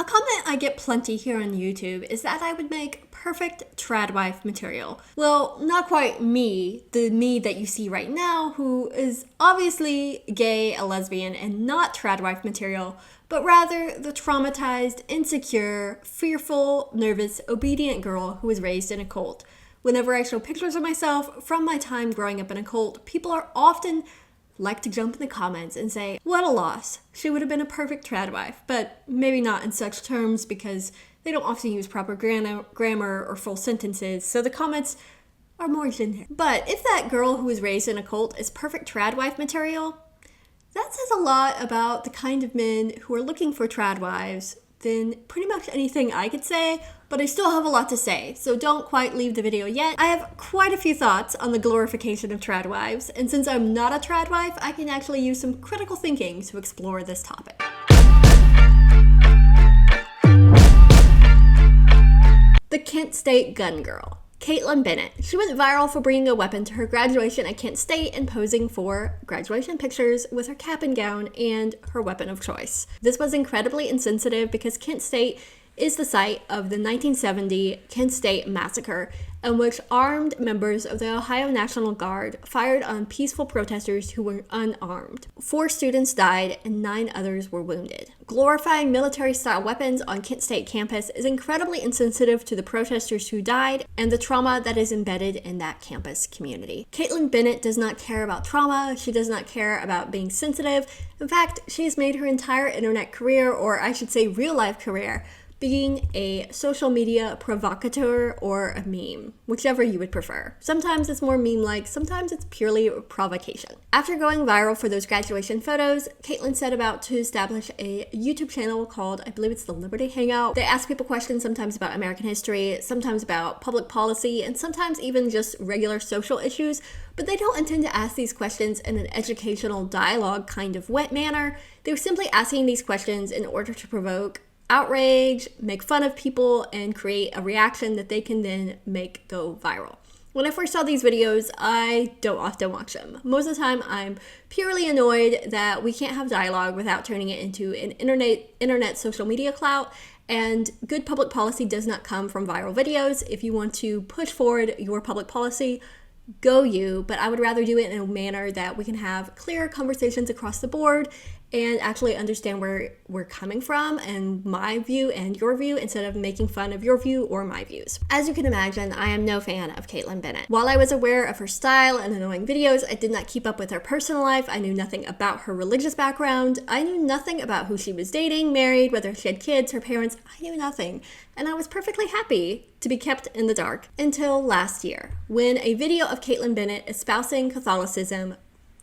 comment I get plenty here on YouTube is that I would make perfect trad wife material. Well, not quite me, the me that you see right now, who is obviously gay, a lesbian, and not trad wife material, but rather the traumatized, insecure, fearful, nervous, obedient girl who was raised in a cult. Whenever I show pictures of myself from my time growing up in a cult, people are often like to jump in the comments and say, what a loss. She would have been a perfect trad wife, but maybe not in such terms because they don't often use proper grammar or full sentences, so the comments are more generic. But if that girl who was raised in a cult is perfect trad wife material, that says a lot about the kind of men who are looking for trad wives than pretty much anything I could say, but I still have a lot to say, so don't quite leave the video yet. I have quite a few thoughts on the glorification of trad wives, and since I'm not a trad wife, I can actually use some critical thinking to explore this topic. The Kent State gun girl. Caitlin Bennett. She went viral for bringing a weapon to her graduation at Kent State and posing for graduation pictures with her cap and gown and her weapon of choice. This was incredibly insensitive because Kent State is the site of the 1970 Kent State Massacre, in which armed members of the Ohio National Guard fired on peaceful protesters who were unarmed. 4 students died and 9 others were wounded. Glorifying military-style weapons on Kent State campus is incredibly insensitive to the protesters who died and the trauma that is embedded in that campus community. Caitlin Bennett does not care about trauma. She does not care about being sensitive. In fact, she has made her entire internet career, or I should say real-life career, being a social media provocateur or a meme, whichever you would prefer. Sometimes it's more meme-like, sometimes it's purely provocation. After going viral for those graduation photos, Caitlin set about to establish a YouTube channel called, I believe it's the Liberty Hangout. They ask people questions sometimes about American history, sometimes about public policy, and sometimes even just regular social issues, but they don't intend to ask these questions in an educational dialogue kind of wet manner. They're simply asking these questions in order to provoke outrage, make fun of people, and create a reaction that they can then make go viral. When I first saw these videos, I don't often watch them. Most of the time, I'm purely annoyed that we can't have dialogue without turning it into an internet social media clout, and good public policy does not come from viral videos. If you want to push forward your public policy, go you, but I would rather do it in a manner that we can have clear conversations across the board and actually understand where we're coming from and my view and your view instead of making fun of your view or my views. As you can imagine, I am no fan of Caitlin Bennett. While I was aware of her style and annoying videos, I did not keep up with her personal life. I knew nothing about her religious background. I knew nothing about who she was dating, married, whether she had kids, her parents. I knew nothing. And I was perfectly happy to be kept in the dark until last year, when a video of Caitlin Bennett espousing Catholicism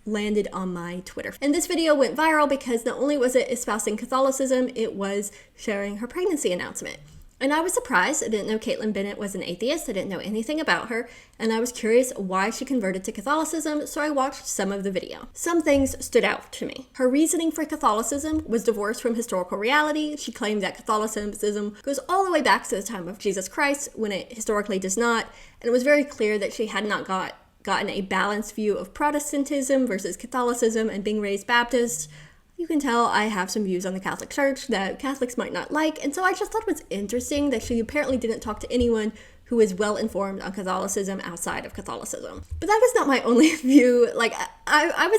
landed on my Twitter. And this video went viral because not only was it espousing Catholicism, it was sharing her pregnancy announcement. And I was surprised. I didn't know Caitlin Bennett was an atheist. I didn't know anything about her. And I was curious why she converted to Catholicism, so I watched some of the video. Some things stood out to me. Her reasoning for Catholicism was divorced from historical reality. She claimed that Catholicism goes all the way back to the time of Jesus Christ, when it historically does not. And it was very clear that she had not gotten a balanced view of Protestantism versus Catholicism, and being raised Baptist, you can tell I have some views on the Catholic Church that Catholics might not like, and so I just thought it was interesting that she apparently didn't talk to anyone who is well informed on Catholicism outside of Catholicism. But that was not my only view. Like, I'm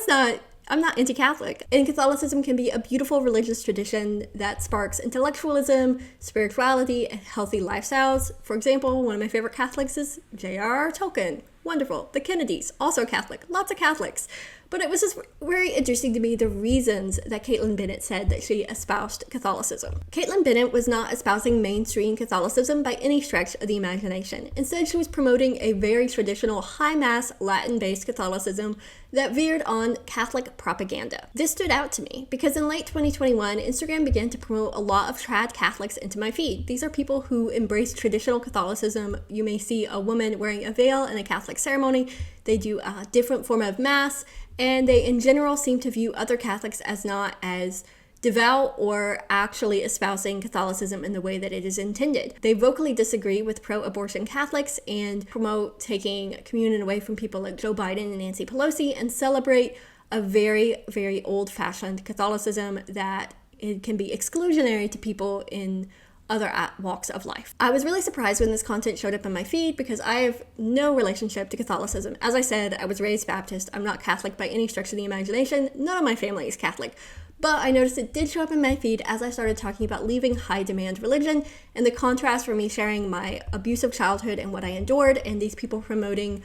not anti-Catholic. And Catholicism can be a beautiful religious tradition that sparks intellectualism, spirituality, and healthy lifestyles. For example, one of my favorite Catholics is J.R.R. Tolkien. Wonderful. The Kennedys, also Catholic. Lots of Catholics. But it was just very interesting to me the reasons that Caitlin Bennett said that she espoused Catholicism. Caitlin Bennett was not espousing mainstream Catholicism by any stretch of the imagination. Instead, she was promoting a very traditional, high-mass, Latin-based Catholicism that veered on Catholic propaganda. This stood out to me because in late 2021, Instagram began to promote a lot of trad Catholics into my feed. These are people who embrace traditional Catholicism. You may see a woman wearing a veil in a Catholic ceremony. They do a different form of mass, and they in general seem to view other Catholics as not as devout or actually espousing Catholicism in the way that it is intended. They vocally disagree with pro-abortion Catholics and promote taking communion away from people like Joe Biden and Nancy Pelosi, and celebrate a very, very old-fashioned Catholicism that it can be exclusionary to people in other walks of life. I was really surprised when this content showed up in my feed because I have no relationship to Catholicism. As I said, I was raised Baptist. I'm not Catholic by any stretch of the imagination. None of my family is Catholic. But I noticed it did show up in my feed as I started talking about leaving high demand religion, and the contrast for me sharing my abusive childhood and what I endured, and these people promoting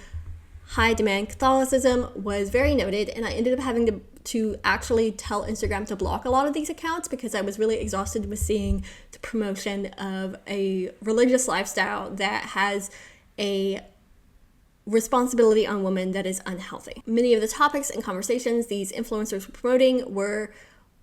high demand Catholicism was very noted, and I ended up having to actually tell Instagram to block a lot of these accounts because I was really exhausted with seeing the promotion of a religious lifestyle that has a responsibility on women that is unhealthy. Many of the topics and conversations these influencers were promoting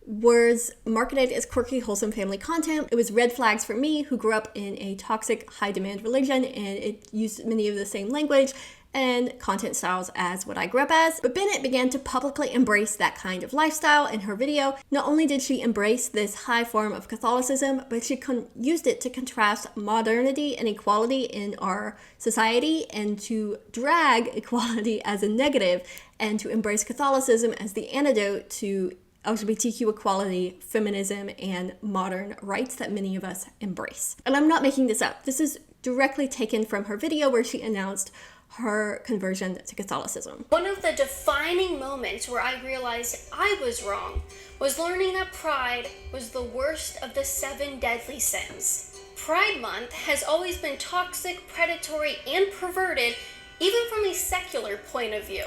was marketed as quirky, wholesome family content. It was red flags for me, who grew up in a toxic, high-demand religion, and it used many of the same language and content styles as what I grew up as. But Bennett began to publicly embrace that kind of lifestyle in her video. Not only did she embrace this high form of Catholicism, but she used it to contrast modernity and equality in our society and to drag equality as a negative and to embrace Catholicism as the antidote to LGBTQ equality, feminism, and modern rights that many of us embrace. And I'm not making this up. This is directly taken from her video where she announced her conversion to Catholicism. One of the defining moments where I realized I was wrong was learning that pride was the worst of the 7 deadly sins. Pride Month has always been toxic, predatory, and perverted, even from a secular point of view.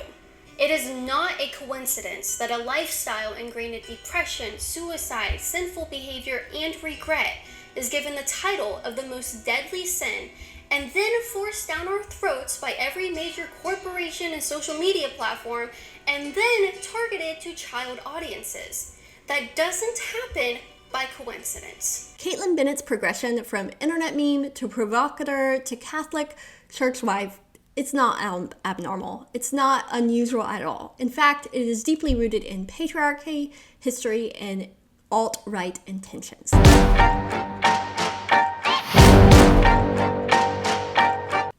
It is not a coincidence that a lifestyle ingrained in depression, suicide, sinful behavior, and regret is given the title of the most deadly sin and then forced down our throats by every major corporation and social media platform and then targeted to child audiences. That doesn't happen by coincidence. Caitlin Bennett's progression from internet meme to provocateur to Catholic church wife, it's not abnormal. It's not unusual at all. In fact, it is deeply rooted in patriarchy, history, and alt-right intentions.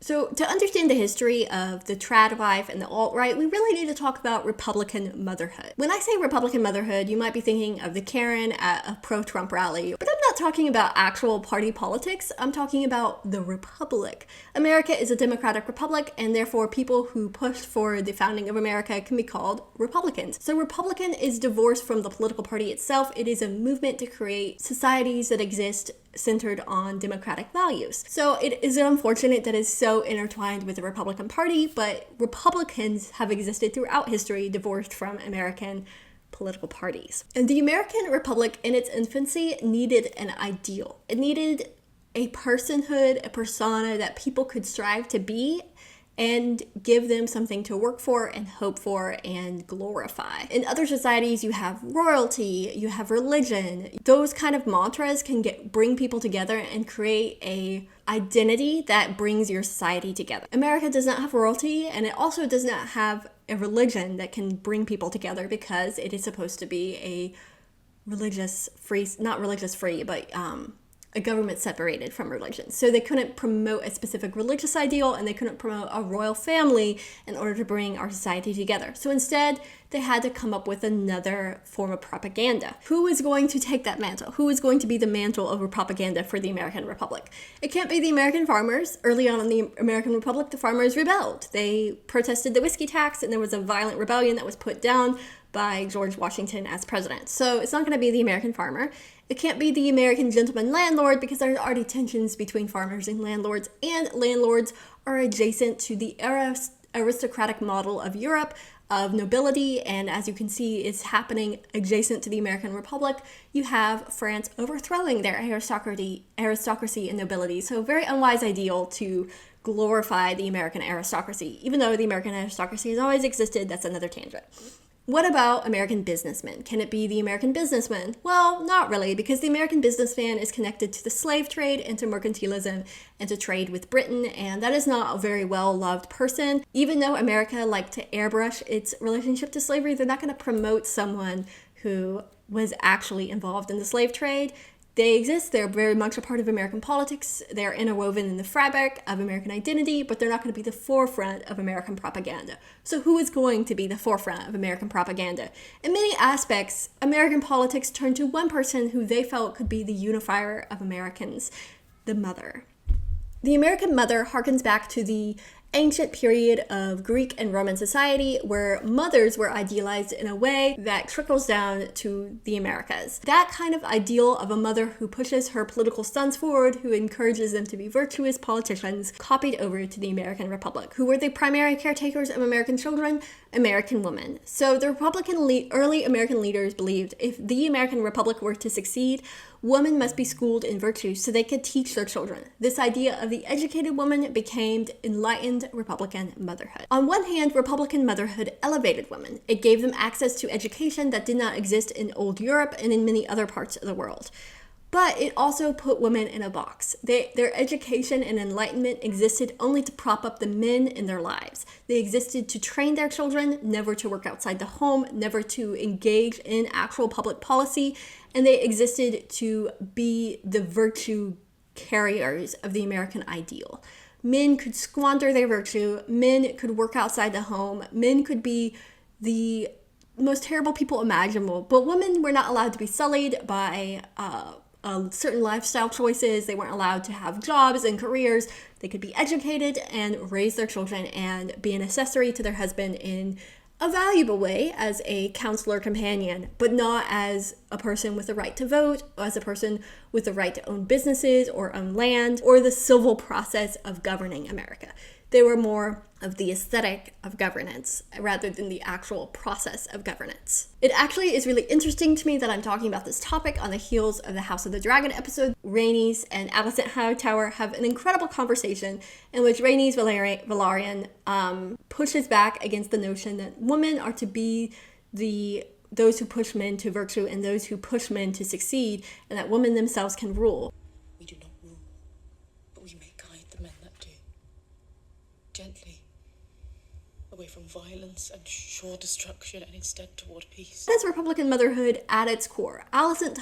So to understand the history of the trad wife and the alt-right, we really need to talk about Republican motherhood. When I say Republican motherhood, you might be thinking of the Karen at a pro-Trump rally, but I'm not talking about actual party politics. I'm talking about the Republic. America is a democratic republic, and therefore people who pushed for the founding of America can be called Republicans. So Republican is divorced from the political party itself. It is a movement to create societies that exist centered on democratic values. So it is unfortunate that it's so intertwined with the Republican Party, but Republicans have existed throughout history divorced from American political parties. And the American Republic in its infancy needed an ideal. It needed a personhood, a persona that people could strive to be and give them something to work for and hope for and glorify. In other societies, you have royalty, you have religion. Those kind of mantras can bring people together and create a identity that brings your society together. America does not have royalty, and it also does not have a religion that can bring people together because it is supposed to be a a government separated from religion. So they couldn't promote a specific religious ideal, and they couldn't promote a royal family in order to bring our society together. So instead, they had to come up with another form of propaganda. Who is going to take that mantle? Who is going to be the mantle of propaganda for the American Republic? It can't be the American farmers. Early on in the American Republic, the farmers rebelled. They protested the whiskey tax, and there was a violent rebellion that was put down by George Washington as president. So it's not going to be the American farmer. It can't be the American gentleman landlord because there's already tensions between farmers and landlords are adjacent to the aristocratic model of Europe, of nobility, and as you can see, it's happening adjacent to the American Republic. You have France overthrowing their aristocracy and nobility. So very unwise ideal to glorify the American aristocracy. Even though the American aristocracy has always existed, that's another tangent. What about American businessmen? Can it be the American businessman? Well, not really, because the American businessman is connected to the slave trade and to mercantilism and to trade with Britain, and that is not a very well-loved person. Even though America liked to airbrush its relationship to slavery, they're not going to promote someone who was actually involved in the slave trade. They exist, they're very much a part of American politics, they're interwoven in the fabric of American identity, but they're not going to be the forefront of American propaganda. So who is going to be the forefront of American propaganda? In many aspects, American politics turned to one person who they felt could be the unifier of Americans, the mother. The American mother harkens back to the ancient period of Greek and Roman society where mothers were idealized in a way that trickles down to the Americas. That kind of ideal of a mother who pushes her political sons forward, who encourages them to be virtuous politicians, copied over to the American Republic. Who were the primary caretakers of American children? American women. So the early American leaders believed if the American Republic were to succeed, women must be schooled in virtue so they could teach their children. This idea of the educated woman became enlightened Republican motherhood. On one hand, Republican motherhood elevated women. It gave them access to education that did not exist in old Europe and in many other parts of the world. But it also put women in a box. Their education and enlightenment existed only to prop up the men in their lives. They existed to train their children, never to work outside the home, never to engage in actual public policy, and they existed to be the virtue carriers of the American ideal. Men could squander their virtue, men could work outside the home, men could be the most terrible people imaginable, but women were not allowed to be sullied by certain lifestyle choices. They weren't allowed to have jobs and careers. They could be educated and raise their children and be an accessory to their husband in a valuable way as a counselor companion, but not as a person with the right to vote, or as a person with the right to own businesses or own land, or the civil process of governing America. They were more of the aesthetic of governance rather than the actual process of governance. It actually is really interesting to me that I'm talking about this topic on the heels of the House of the Dragon episode. Rhaenys and Alicent Hightower have an incredible conversation in which Rhaenys Velaryon pushes back against the notion that women are to be those who push men to virtue and those who push men to succeed, and that women themselves can rule. We do not rule, but we may guide the men that do. Gently, away from violence and sure destruction, and instead toward peace. That is Republican motherhood at its core. Alicent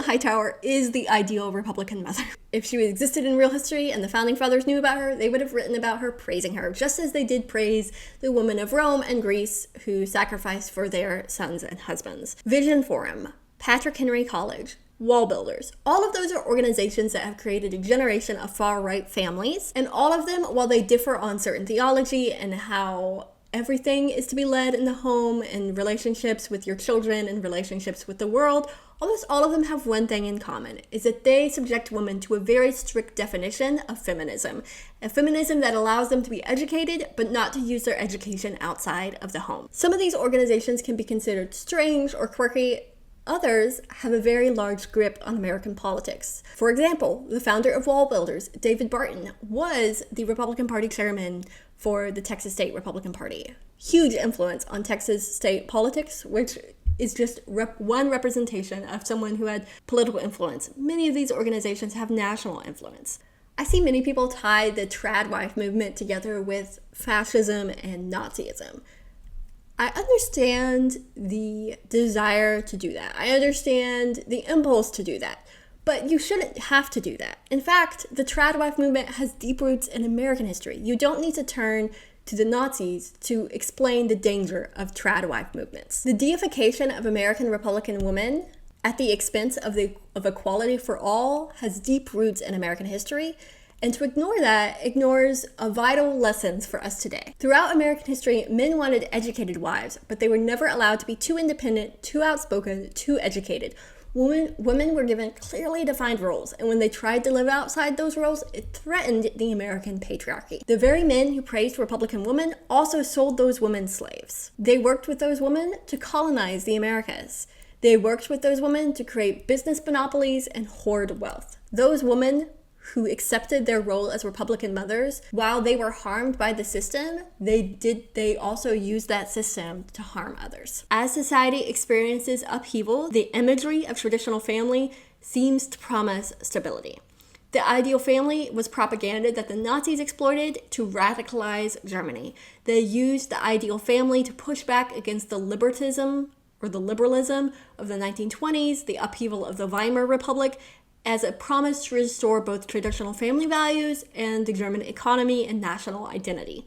Hightower is the ideal Republican mother. If she existed in real history and the founding fathers knew about her, they would have written about her praising her, just as they did praise the women of Rome and Greece who sacrificed for their sons and husbands. Vision Forum, Patrick Henry College, Wall Builders. All of those are organizations that have created a generation of far-right families, and all of them, while they differ on certain theology and how everything is to be led in the home and relationships with your children and relationships with the world, almost all of them have one thing in common, is that they subject women to a very strict definition of feminism. A feminism that allows them to be educated, but not to use their education outside of the home. Some of these organizations can be considered strange or quirky. Others have a very large grip on American politics. For example, the founder of Wall Builders, David Barton, was the Republican Party chairman for the Texas State Republican Party. Huge influence on Texas state politics, which is just one representation of someone who had political influence. Many of these organizations have national influence. I see many people tie the trad wife movement together with fascism and Nazism. I understand the desire to do that. I understand the impulse to do that. But you shouldn't have to do that. In fact, the trad wife movement has deep roots in American history. You don't need to turn to the Nazis to explain the danger of trad wife movements. The deification of American Republican women at the expense of equality for all has deep roots in American history. And to ignore that ignores vital lessons for us today. Throughout American history, men wanted educated wives, but they were never allowed to be too independent, too outspoken, too educated. Women were given clearly defined roles, and when they tried to live outside those roles, it threatened the American patriarchy. The very men who praised Republican women also sold those women slaves. They worked with those women to colonize the Americas. They worked with those women to create business monopolies and hoard wealth. Those women who accepted their role as Republican mothers, while they were harmed by the system, they also used that system to harm others. As society experiences upheaval, the imagery of traditional family seems to promise stability. The ideal family was propaganda that the Nazis exploited to radicalize Germany. They used the ideal family to push back against the liberalism or the liberalism of the 1920s, the upheaval of the Weimar Republic, as a promise to restore both traditional family values and the German economy and national identity.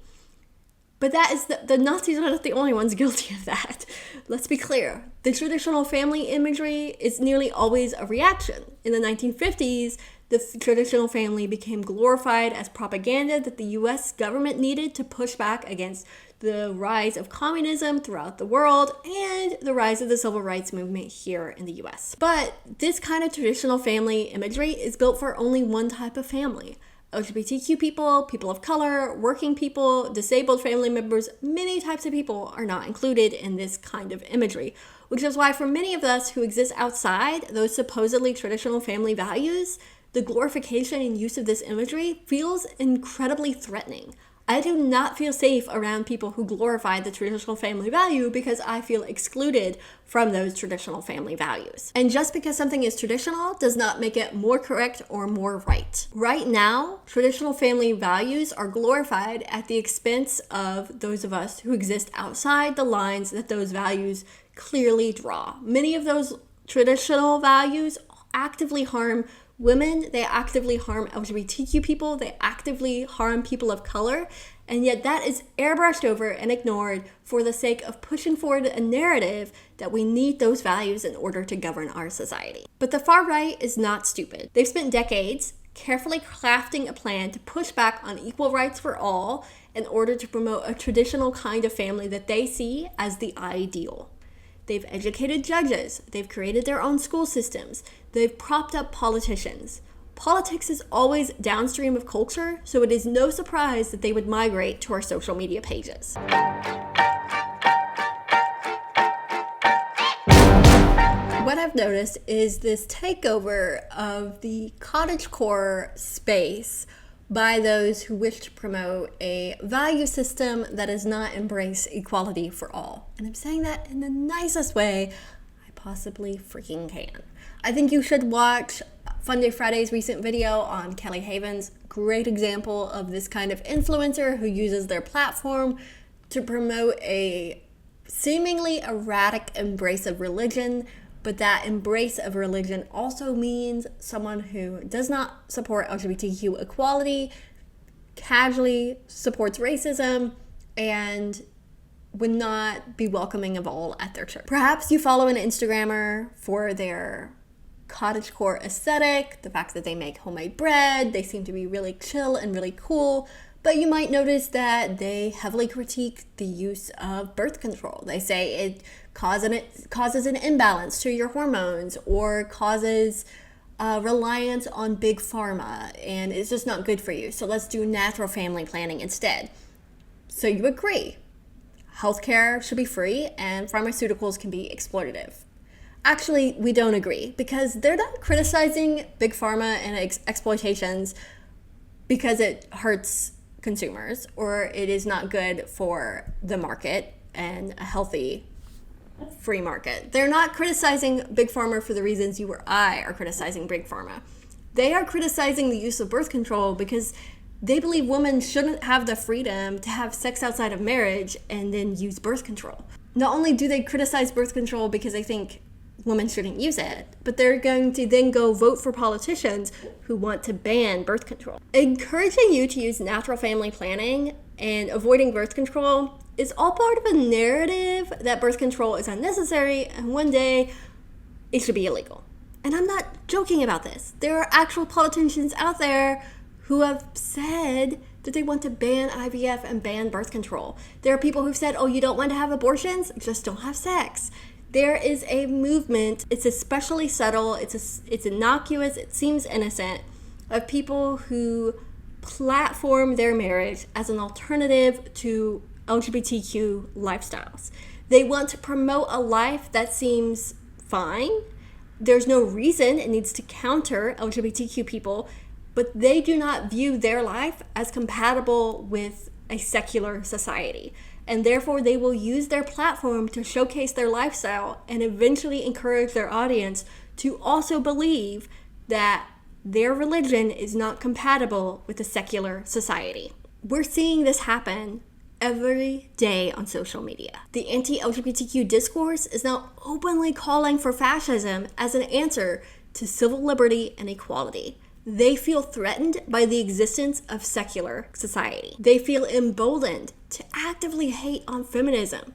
But that is the Nazis are not the only ones guilty of that. Let's be clear. The traditional family imagery is nearly always a reaction. In the 1950s, the traditional family became glorified as propaganda that the US government needed to push back against the rise of communism throughout the world and the rise of the civil rights movement here in the US. But this kind of traditional family imagery is built for only one type of family. LGBTQ people, people of color, working people, disabled family members, many types of people are not included in this kind of imagery, which is why for many of us who exist outside those supposedly traditional family values, the glorification and use of this imagery feels incredibly threatening. I do not feel safe around people who glorify the traditional family value because I feel excluded from those traditional family values. And just because something is traditional does not make it more correct or more right. Right now, traditional family values are glorified at the expense of those of us who exist outside the lines that those values clearly draw. Many of those traditional values actively harm women, they actively harm LGBTQ people, they actively harm people of color, and yet that is airbrushed over and ignored for the sake of pushing forward a narrative that we need those values in order to govern our society. But the far right is not stupid. They've spent decades carefully crafting a plan to push back on equal rights for all in order to promote a traditional kind of family that they see as the ideal. They've educated judges, they've created their own school systems, they've propped up politicians. Politics is always downstream of culture, so it is no surprise that they would migrate to our social media pages. What I've noticed is this takeover of the cottagecore space by those who wish to promote a value system that does not embrace equality for all. And I'm saying that in the nicest way I possibly freaking can. I think you should watch Fun Day Friday's recent video on Kelly Havens. Great example of this kind of influencer who uses their platform to promote a seemingly erratic embrace of religion, but that embrace of religion also means someone who does not support LGBTQ equality, casually supports racism, and would not be welcoming of all at their church. Perhaps you follow an Instagrammer for their cottagecore aesthetic, the fact that they make homemade bread, they seem to be really chill and really cool, but you might notice that they heavily critique the use of birth control. They say it causes an imbalance to your hormones or causes reliance on big pharma, and it's just not good for you. So let's do natural family planning instead. So you agree. Healthcare should be free and pharmaceuticals can be exploitative. Actually, we don't agree because they're not criticizing big pharma and exploitations because it hurts consumers or it is not good for the market and a healthy free market. They're not criticizing big pharma for the reasons you or I are criticizing big pharma. They are criticizing the use of birth control because they believe women shouldn't have the freedom to have sex outside of marriage and then use birth control. Not only do they criticize birth control because they think women shouldn't use it, but they're going to then go vote for politicians who want to ban birth control. Encouraging you to use natural family planning and avoiding birth control is all part of a narrative that birth control is unnecessary and one day it should be illegal. And I'm not joking about this. There are actual politicians out there who have said that they want to ban IVF and ban birth control. There are people who've said, oh, you don't want to have abortions? Just don't have sex. There is a movement, it's especially subtle, it's innocuous, it seems innocent, of people who platform their marriage as an alternative to LGBTQ lifestyles. They want to promote a life that seems fine. There's no reason it needs to counter LGBTQ people, but they do not view their life as compatible with a secular society. And therefore, they will use their platform to showcase their lifestyle and eventually encourage their audience to also believe that their religion is not compatible with a secular society. We're seeing this happen every day on social media. The anti-LGBTQ discourse is now openly calling for fascism as an answer to civil liberty and equality. They feel threatened by the existence of secular society. They feel emboldened to actively hate on feminism.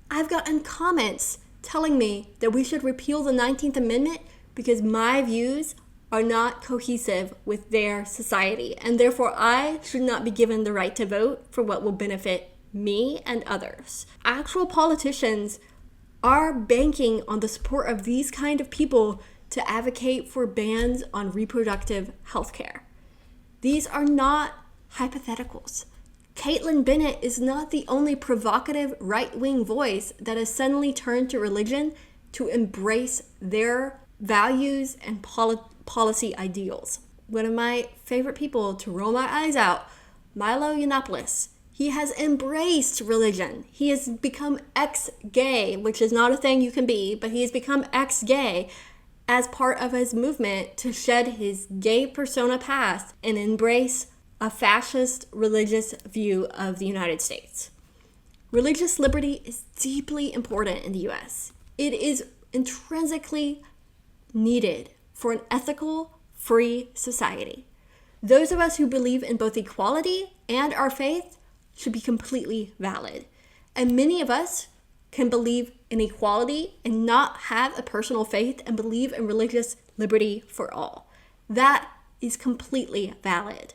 I've gotten comments telling me that we should repeal the 19th Amendment because my views are not cohesive with their society, and therefore I should not be given the right to vote for what will benefit me and others. Actual politicians are banking on the support of these kind of people to advocate for bans on reproductive health care. These are not hypotheticals. Caitlin Bennett is not the only provocative right-wing voice that has suddenly turned to religion to embrace their values and policy ideals. One of my favorite people to roll my eyes out, Milo Yiannopoulos. He has embraced religion. He has become ex-gay, which is not a thing you can be, but he has become ex-gay as part of his movement to shed his gay persona past and embrace a fascist religious view of the United States. Religious liberty is deeply important in the US. It is intrinsically needed for an ethical, free society. Those of us who believe in both equality and our faith should be completely valid. And many of us can believe in equality and not have a personal faith and believe in religious liberty for all. That is completely valid.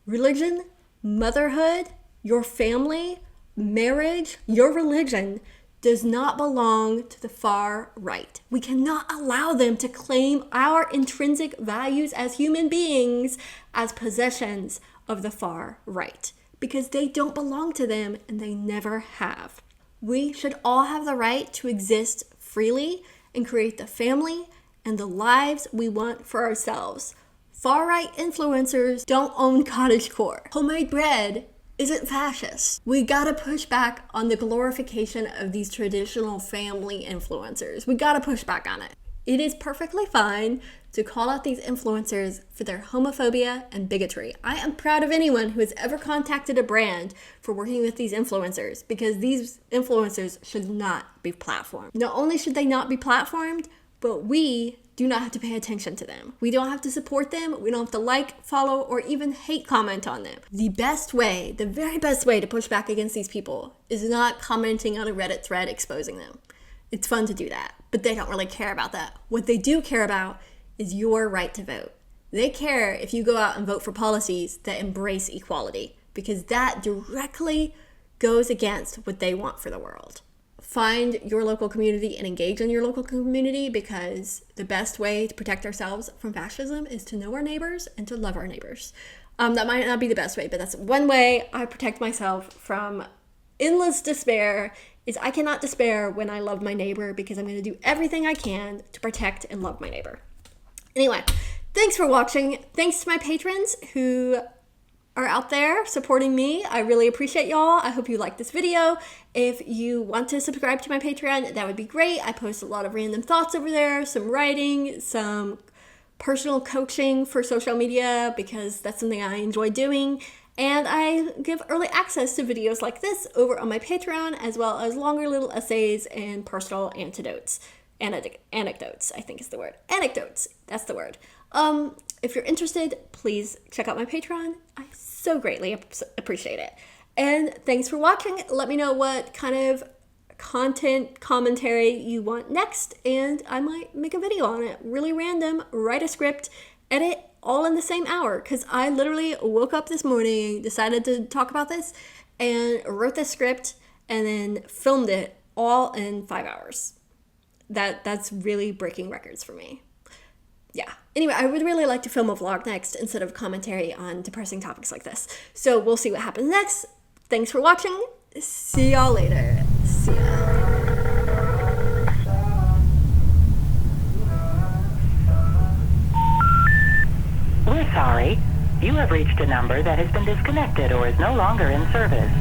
Religion, motherhood, your family, marriage, your religion does not belong to the far right. We cannot allow them to claim our intrinsic values as human beings as possessions of the far right, because they don't belong to them and they never have. We should all have the right to exist freely and create the family and the lives we want for ourselves. Far-right influencers don't own cottagecore. Homemade bread isn't fascist. We gotta push back on the glorification of these traditional family influencers. We gotta push back on it. It is perfectly fine to call out these influencers for their homophobia and bigotry. I am proud of anyone who has ever contacted a brand for working with these influencers, because these influencers should not be platformed. Not only should they not be platformed, but we do not have to pay attention to them. We don't have to support them. We don't have to like, follow, or even hate comment on them. The best way, the very best way to push back against these people is not commenting on a Reddit thread exposing them. It's fun to do that, but they don't really care about that. What they do care about is your right to vote. They care if you go out and vote for policies that embrace equality, because that directly goes against what they want for the world. Find your local community and engage in your local community, because the best way to protect ourselves from fascism is to know our neighbors and to love our neighbors. That might not be the best way, but that's one way I protect myself from endless despair. Is I cannot despair when I love my neighbor, because I'm going to do everything I can to protect and love my neighbor. Anyway, thanks for watching. Thanks to my patrons who are out there supporting me. I really appreciate y'all. I hope you liked this video. If you want to subscribe to my Patreon, that would be great. I post a lot of random thoughts over there, some writing, some personal coaching for social media, because that's something I enjoy doing. And I give early access to videos like this over on my Patreon, as well as longer little essays and personal anecdotes, I think is the word. Anecdotes, that's the word. If you're interested, please check out my Patreon. I so greatly appreciate it. And thanks for watching. Let me know what kind of content commentary you want next, and I might make a video on it. Really random, write a script, edit, all in the same hour, because I literally woke up this morning, decided to talk about this, and wrote the script, and then filmed it all in 5 hours. That's really breaking records for me. Yeah. Anyway, I would really like to film a vlog next instead of commentary on depressing topics like this. So we'll see what happens next. Thanks for watching. See y'all later. See ya. We're sorry. You have reached a number that has been disconnected or is no longer in service.